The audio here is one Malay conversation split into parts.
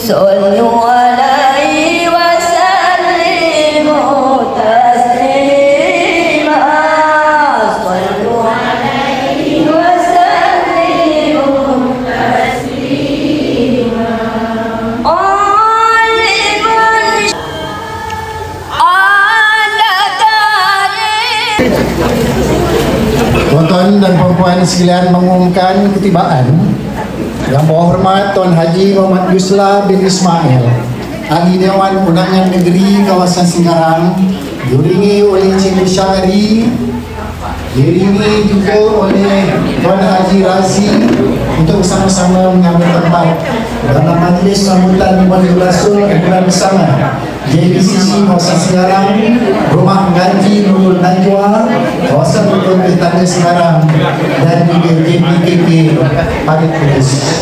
صلوا عليه وسلموا تسليما صلوا عليه وسلموا تسليما Tuan-tuan dan puan-puan sekalian, mengumumkan ketibaan Yang Berhormat Tuan Haji Muhammad Yusla bin Ismail, Ahli Dewan Undangan Negeri Kawasan Singgarang, diiringi oleh Cikgu Syahri, diiringi juga oleh Tuan Haji Razi untuk bersama-sama mengambil tempat dalam majlis sambutan Maulid Rasul Bulan Bersama JPCC Kawasan Singgarang, Rumah Gaji Nurul Najwa, Kawasan Bukit Petanda Singgarang, dan juga JPKK Parit Kudus.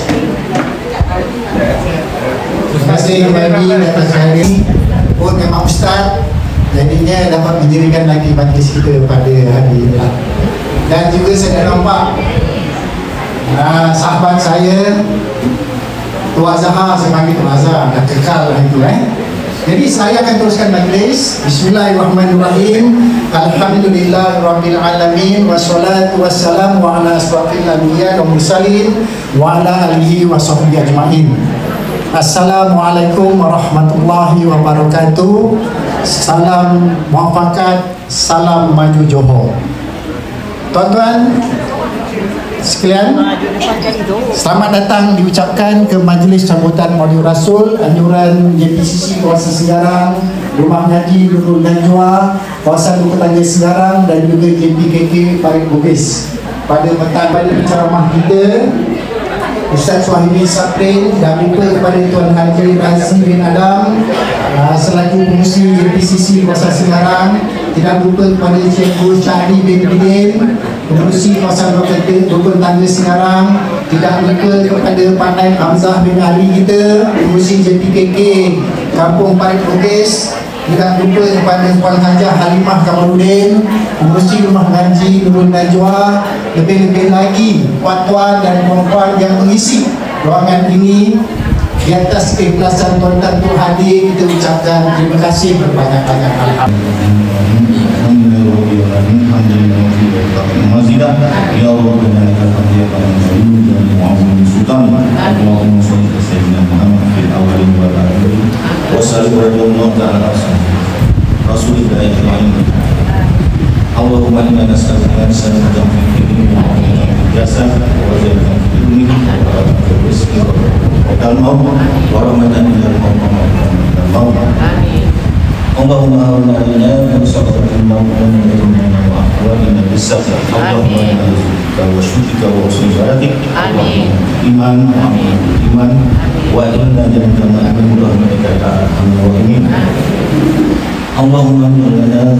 Terima kasih bagi atas hari ini. Pun memang Ustaz, jadinya dapat mendirikan lagi majlis kita pada hari ini. Dan juga saya nampak sahabat saya Tuan Zahar, saya panggil Tuan Zahar, dah kekal lah itu Jadi saya akan teruskan majlis. Bismillahirrahmanirrahim. Alhamdulillahirabbil alamin wassalatu wassalamu ala asrafil anbiya wal mursalin wa ala alihi washabbihi ajmain. Assalamualaikum warahmatullahi wabarakatuh. Salam muafakat, salam maju Johor. Tuan-tuan sekalian, selamat datang diucapkan ke majlis sambutan Maulid Rasul anjuran JPCC Kawasan Singgarang, Rumah Ngaji Nurul Najwa, Kawasan Bukit Petanda Singgarang, dan juga JPKK Parit Bugis. Pada petang pada penceramah kita, Ustaz Suhaimi Saprin, dan juga kepada Tuan Haji Razi bin Adam selaku pengurusi JPCC Kawasan Singgarang, tidak lupa kepada Cikgu Syahri bin Bidin, pengurusi Kawasan Bukit Petanda Singgarang, tidak lupa kepada Pandai Hamzah bin Ali kita, pengurusi JPKK Kampung Parit Bugis, tidak lupa kepada Puan Hajah Halimah Kamaludin, pengurusi Rumah Ngaji Nurul Najwa, lebih-lebih lagi puan-puan dan puan-puan yang mengisi ruangan ini. Di atas keikhlasan tuan-tuan untuk hadir, kita ucapkan terima kasih berbanyak-banyak. Allahumma inna nas'aluka al-salamata fid din wa al-jasad wa al-jannah fid dunya wa rizqi wa al-maut wa rahmatan lil maut. Allahumma awlina wa sabbatul maut wa aqwalina bis-sabr. Allahumma inna nas'aluka wa syukrika wa husni ibadatik. Iman wa inna jannata ma'amin rahmatika ya arhamar rahimin. Allahumma inna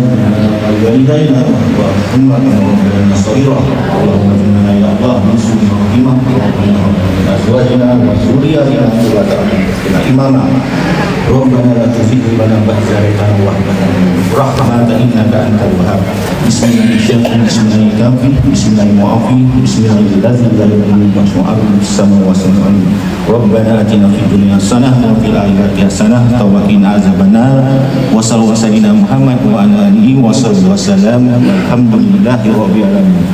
walidayna wa ummana wa lana saghira. Allahumma inna ya Allah nusli rahimah wa azwajina wa dzurriyyatina qurrata a'yun imama. Rabbana la tuzigh qulubana ba'da idh hadaytana wa hab lana innaka antal wahhab. Bismillahirrahmanirrahim. Bismillahirrahmanirrahim. Bismillahirrahmanirrahim. Bismillahirrahmanirrahim. Rabbana atina fid dunya hasanah wa fil akhirati hasanah wa qina azabannar. Wa sallallahu sayyidina Muhammad wa ala alihi wa sahbihi wasallam. Alhamdulillahi rabbil alamin.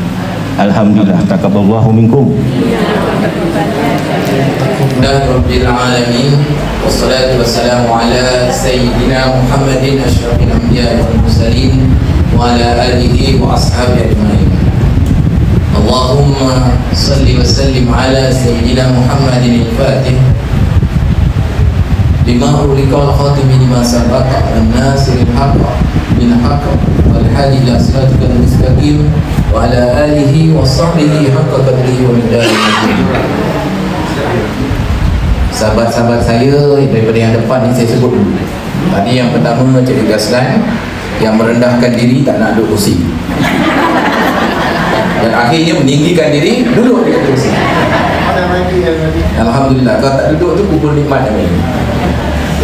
Alhamdulillah, taqabbalallahu minkum. Rabbil alamin. Wassalatu wassalamu ala sayyidina Muhammadin asyrafil anbiya'i wal mursalin wa ala alihi wa ashabihi ajmain. Allahumma salli wa sallim ala sayyidina Muhammadin al-Fatih lima ulikal khatimi lima sabaqa an-nasiril haqqa bil haqqa wal hadi ila siratikal mustaqim wa ala alihi wa sahbihi haqqa qadrihi wa miqdarihi. Sahabat-sahabat saya daripada yang depan ni saya sebut dulu. Tadi yang pertama Cik Gaslan, yang merendahkan diri tak nak duduk kursi, dan akhirnya meninggikan diri duduk di kursi. Alhamdulillah, kalau tak duduk tu kubur nikmat yang ini.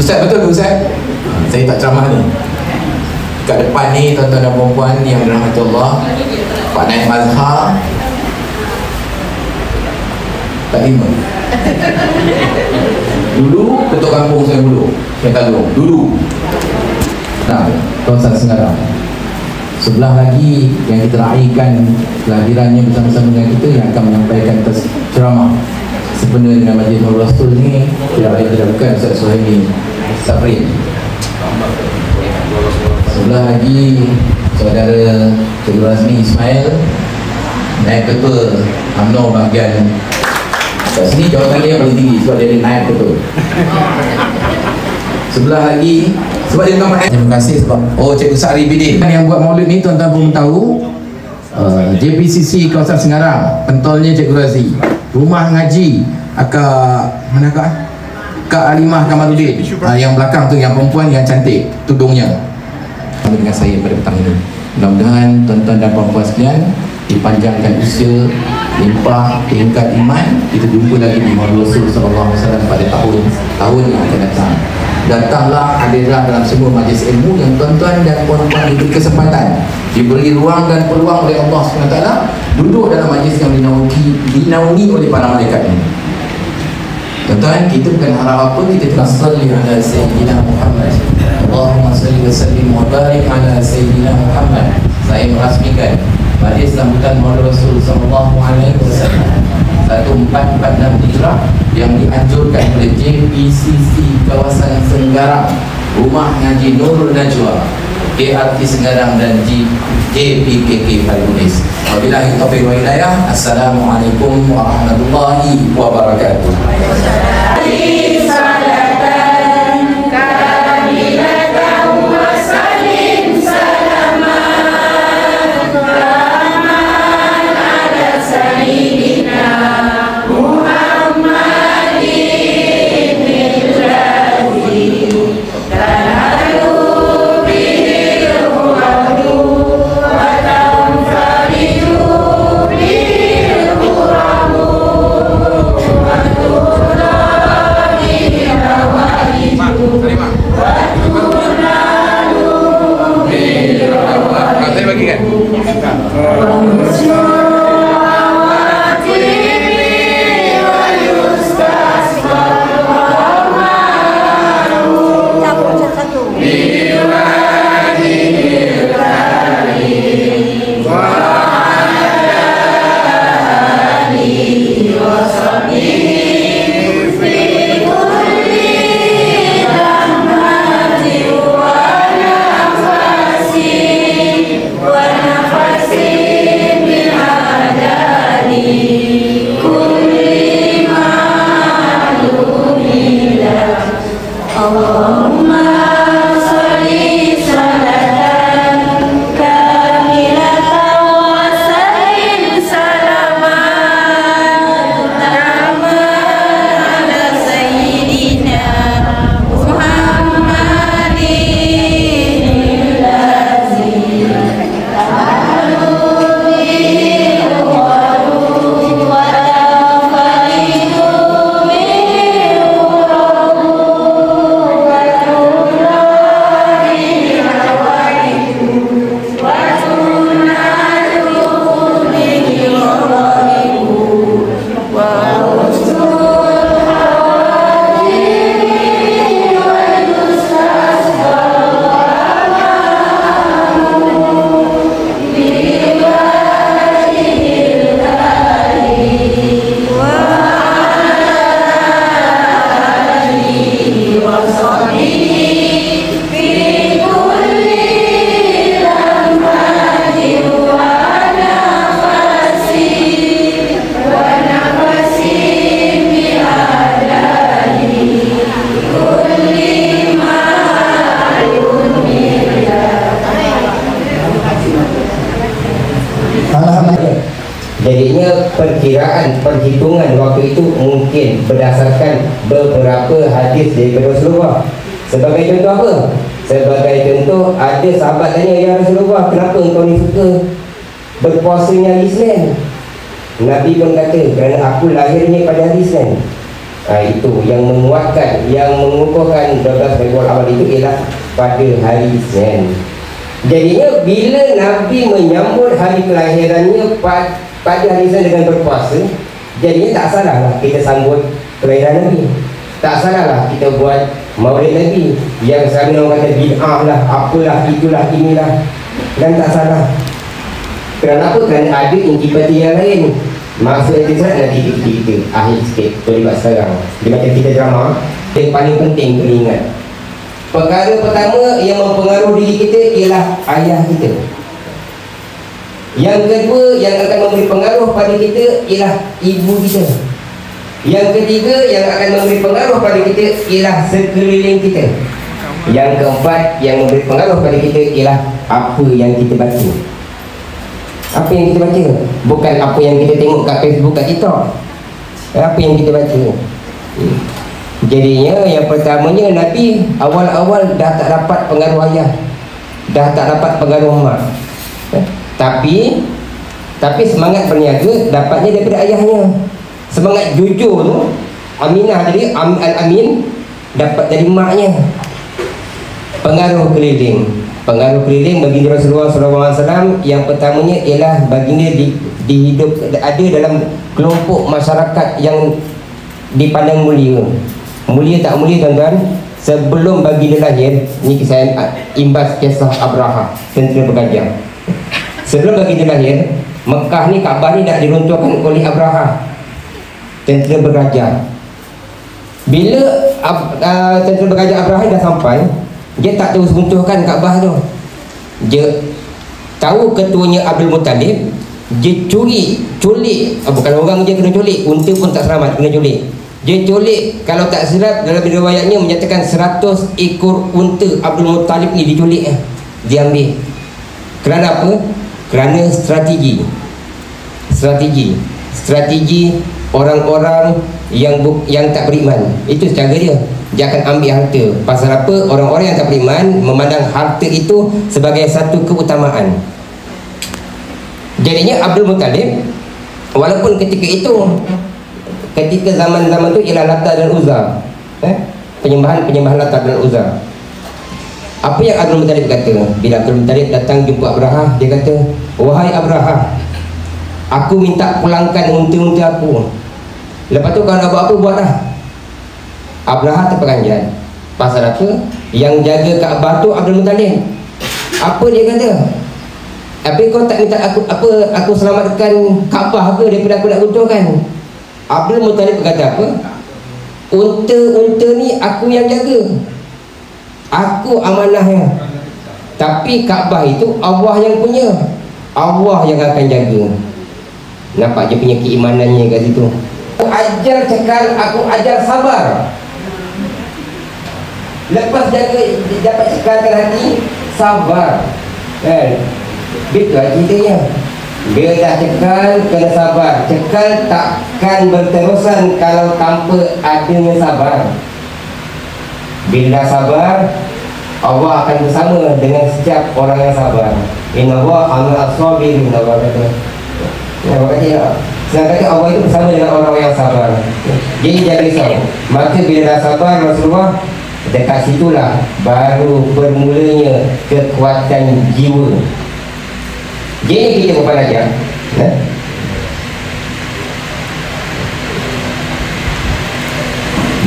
Ustaz, betul ke Ustaz? Saya tak ceramah ni. Kat depan ni tuan-tuan dan puan-puan yang dirahmati Allah, Pak Naib Mazhar, tak lima. Dulu ketua kampung saya dulu, saya Kalung dulu. Nah, kawasan Sengarang. Sebelah lagi yang kita raikan kelahirannya bersama-sama dengan kita, yang akan menyampaikan ceramah sepenuhnya dengan Majlis Nurul Rasul ni tidak lain tidak bukan Ustaz Suhaimi Safrin. Sebelah lagi saudara Cikgu Razmi Ismail, naib ketua UMNO bahagian kat sini. Jawatan dia yang paling tinggi sebab dia naib ketua. Sebelah lagi sebab dia bukan Pak. Terima kasih sebab Cikgu Sa'ri Bidin yang buat maulid ni, tuan-tuan pun tahu. JPCC kawasan Sengarang, pentolnya Cikgu Razi. Rumah ngaji mana Kak Alimah Kamarudin, yang belakang tu, yang perempuan yang cantik tudungnya, dengan saya pada petang ini. Mudah-mudahan tuan-tuan dan puan-puan sekalian dipanjangkan usia, limpah tingkat iman. Kita jumpa lagi di Maulid Rasul sallallahu alaihi wasallam pada tahun yang akan datang. Datanglah, hadirlah dalam semua majlis ilmu yang tuan-tuan dan puan-puan diberi kesempatan, diberi ruang dan peluang oleh Allah SWT, duduk dalam majlis yang dinaungi oleh para malaikat ini. Tuan-tuan, kita bukan harap apa, kita cuma salli ala Sayyidina Muhammad. Allahumma salli wa sallim wa barik ala Sayyidina Muhammad. Saya merasmikan majlis sambutan Maulid Rasul sallallahu alaihi wasallam 1446 Hijrah yang dianjurkan oleh JPCC kawasan Sengarang, Rumah Ngaji Nurul Najwa, KRT Sengarang dan JPKK Payunis. Wabillahi taufiq wal hidayah. Assalamualaikum warahmatullahi wabarakatuh. Jadinya perhitungan waktu itu mungkin berdasarkan beberapa hadis daripada Rasulullah. Sebagai contoh apa? Sebagai contoh, ada sahabat tanya, ya Rasulullah, kenapa engkau ni suka berpuasanya hari Isnin? Nabi pun kata, kerana aku lahirnya pada hari Isnin. Itu yang menguatkan, yang mengukuhkan 12 Rabiul Awal itu ialah pada hari Isnin. Jadinya bila Nabi menyambut hari kelahirannya pada hari Isnin dengan berpuasa, Jadinya tak salah lah kita sambut kelahiran Nabi, tak salah lah kita buat maulid Nabi yang selalu orang kata bid'ah lah, apalah, itulah, inilah, dan tak salah. Kenapa? Kerana ada intipati yang lain. Maksud intisat nanti kita akhir sikit terlibat sekarang. Dia macam kita drama. Yang paling penting kena ingat, perkara pertama yang mempengaruhi diri kita ialah ayah kita. Yang kedua yang akan memberi pengaruh pada kita ialah ibu kita. Yang ketiga yang akan memberi pengaruh pada kita ialah sekeliling kita. Yang keempat yang memberi pengaruh pada kita ialah apa yang kita baca. Apa yang kita baca, bukan apa yang kita tengok kat Facebook, kat TikTok. Apa yang kita baca. Jadinya yang pertamanya Nabi awal-awal dah tak dapat pengaruh ayah, dah tak dapat pengaruh mak. Tapi semangat berniaga dapatnya daripada ayahnya. Semangat jujur tu Aminah tadi, Al-Amin, dapat dari maknya. Pengaruh keliling bagi Rasulullah SAW yang pertamanya ialah baginda dihidup ada dalam kelompok masyarakat yang dipandang mulia. Mulia tak mulia tuan-tuan, sebelum baginda lahir, ni saya imbas kisah Abraha, tentera bergajah. Sebelum baginda lahir, Mekah ni, Kaabah ni dah diruntuhkan oleh Abraha, tentera bergajah. Bila tentera bergajah Abraha dah sampai, dia tak terus runtuhkan Kaabah tu. Dia tahu ketuanya Abdul Muttalib, dia culik, bukan orang je kena culik, unta pun tak selamat, kena culik. Dia culik, kalau tak silap dalam riwayatnya menyatakan 100 ekor unta Abdul Muttalib ni diculik, diambil. Kerana apa? Kerana strategi orang-orang yang tak beriman. Itu cara dia akan ambil harta. Pasal apa? Orang-orang yang tak beriman memandang harta itu sebagai satu keutamaan. Jadinya Abdul Muttalib, walaupun ketika zaman-zaman itu ialah Lata dan Uzza, penyembahan Lata dan Uzza. Apa yang Abdul Muttalib kata? Bila Abdul Muttalib datang jumpa Abraha, dia kata, "Wahai Abraha, aku minta pulangkan unta-unta aku. Lepas tu kau nak buat apa, buatlah." Abraha terperanjat. Pasal apa? Yang jaga Kaabah tu Abdul Muttalib. Apa dia kata? Apa kau tak minta aku selamatkan Kaabah ke daripada aku nak runtuhkan? Abdul Muttalib berkata apa? Unta-unta ni aku yang jaga, aku amanahnya. Tapi Kaabah itu Allah yang punya, Allah yang akan jaga. Nampak je punya keimanannya kat situ. Aku ajar cekal, aku ajar sabar. Lepas dapat cekalkan hati, sabar. Betul ceritanya. Bila dah cekal, kena sabar. Cekal takkan berterusan kalau tanpa adanya sabar. Bila sabar, Allah akan bersama dengan setiap orang yang sabar. Inna Allah amal as-sabirin, Allah kata. Senang kata Allah itu bersama dengan orang-orang yang sabar. Jadi jangan risau. Maka bila dah sabar Rasulullah, dekat situlah baru bermulanya kekuatan jiwa. Jadi kita belajar,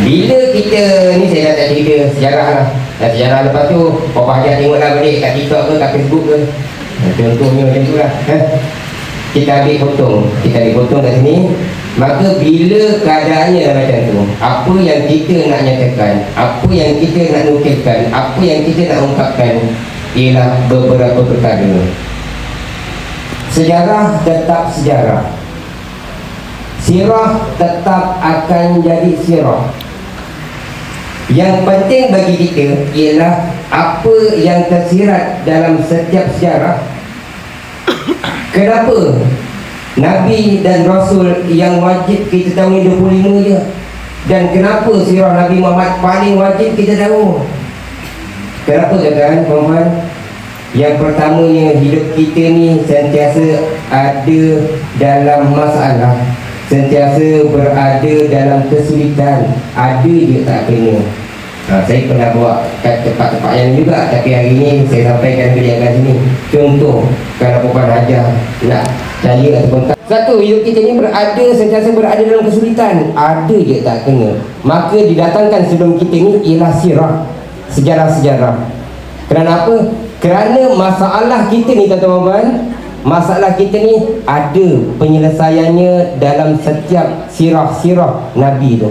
bila kita ni, saya dah cerita sejarah lah. Sejarah lepas tu Papa Hajar tengoklah balik kat TikTok ke, kat Facebook ke, contohnya macam tu lah. Kita ambil potong kat sini. Maka bila keadaannya dah macam tu, apa yang kita nak nyatakan, apa yang kita nak nukilkan, apa yang kita nak ungkapkan ialah beberapa perkara. Sejarah tetap sejarah, sirah tetap akan jadi sirah. Yang penting bagi kita ialah apa yang tersirat dalam setiap sejarah. Kenapa Nabi dan Rasul yang wajib kita tahu ni 25 je? Dan kenapa sirah Nabi Muhammad paling wajib kita tahu? Kenapa katakan tuan-tuan? Yang pertamanya, hidup kita ni sentiasa ada dalam masalah, sentiasa berada dalam kesulitan. Ada je tak kena. Saya pernah bawa kat tempat-tempat yang juga, tapi hari ni saya sampaikan kepada yang kat sini. Contoh, kalau Puan Hajar nak cari ataupun tak, Satu, hidup kita ni sentiasa berada dalam kesulitan. Ada je tak kena. Maka didatangkan sebelum kita ni ialah sirah, sejarah-sejarah. Kerana apa? Kerana masalah kita ni tuan-tuan, masalah kita ni ada penyelesaiannya dalam setiap sirah-sirah Nabi tu.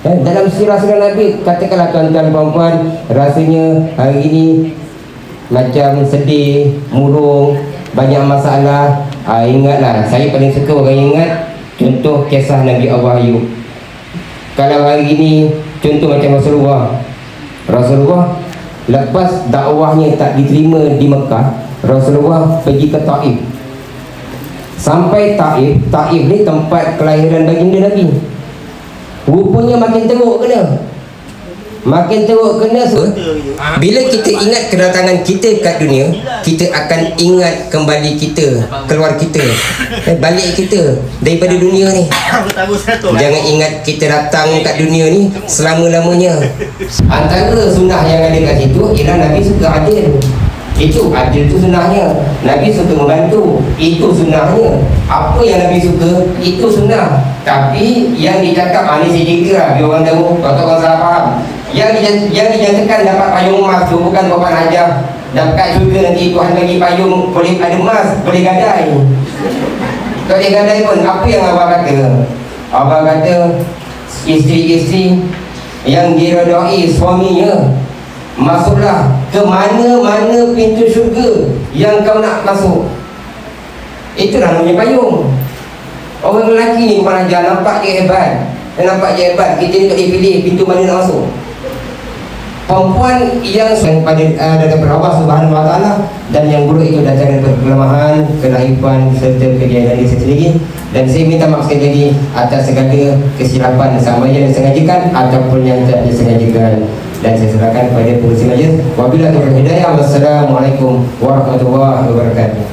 Dalam sirah-sirah Nabi, katakanlah tuan-tuan puan-puan, rasanya hari ni macam sedih, murung, banyak masalah. Ingatlah, saya paling suka orang ingat contoh kisah Nabi Allah Ayub. Kalau hari ini contoh macam Rasulullah lepas dakwahnya tak diterima di Mekah, Rasulullah pergi ke Taif. Sampai Taif ni tempat kelahiran baginda Nabi. Rupanya makin teruk kena. Bila kita ingat kedatangan kita kat dunia, kita akan ingat kembali kita, keluar kita, balik kita daripada dunia ni. Jangan ingat kita datang kat dunia ni selama-lamanya. Antara sunnah yang ada kat situ ialah Nabi suka adil. Itu adil tu sunnahnya. Nabi suka membantu, itu sunnahnya. Apa yang Nabi suka, itu sunnah. Tapi yang dicakap, ni saya jaga lah, biar orang tahu, tak orang salah faham. Yang dinyatakan dapat payung emas tu bukan Tuan Hajar dapat juga nanti Tuhan bagi payung boleh ada emas, boleh gadai. Tak boleh gadai pun. Apa yang abang kata? Abang kata isteri-isteri yang diredai suaminya, masuklah ke mana-mana pintu syurga yang kau nak masuk. Itulah namanya payung. Orang lelaki ni Tuan Hajar nampak dia hebat, kita ni tak boleh pilih pintu mana nak masuk. Perempuan yang pada daripada Allah Subhanahu Wa Taala, dan yang buruk itu datang daripada kelemahan, kelaifan serta kejayaan diri sendiri. Dan saya minta maaf sekali lagi atas segala kesilapan sama yang disengajakan ataupun yang tidak disengajakan. Dan saya serahkan kepada pengurusi majlis. Wabillahi taufiq wal hidayah. Wassalamualaikum warahmatullahi wabarakatuh.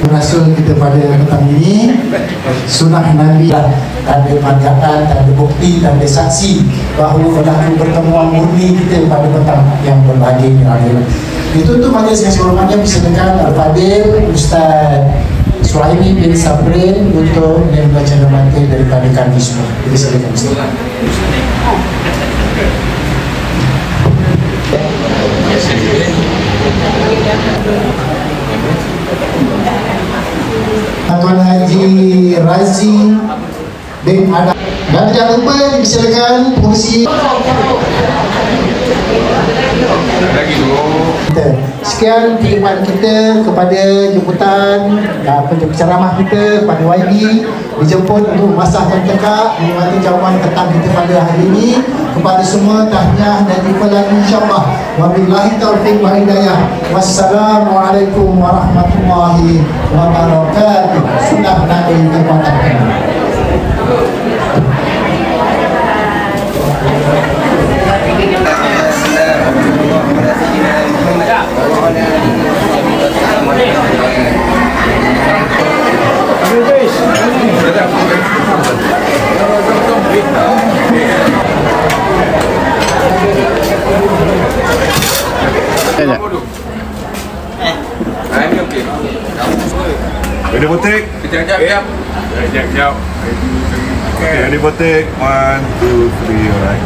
Rasul kita pada petang ini, sunnah Nabi, tak ada panggilan, tak ada bukti, tak ada saksi bahawa berlaku pertemuan murni kita pada petang yang berbahagia ini. Ditutup majlis yang sebelumnya disertakan Al-Fadil Ustaz Suhaimi bin Sabrin untuk membaca mati daripada kami semua. Disertakan Ustaz. Tuan Haji Razi bin Adam. Dan jangan lupa dipersilakan pengurusi. Sekian khidmat kita kepada jemputan penceramah kita kepada YB, dijemput untuk masahkan tekak menikmati jawapan petang kita pada hari ini. Kepada semua tahniah dan jumpa lagi insyaAllah. Wabillahi taufiq wal hidayah. Wassalamualaikum warahmatullahi wabarakatuh. Sudah Nabi dikatakan. Ready for take? Kejap. Okay, ready for take. 1, 2, 3, alright.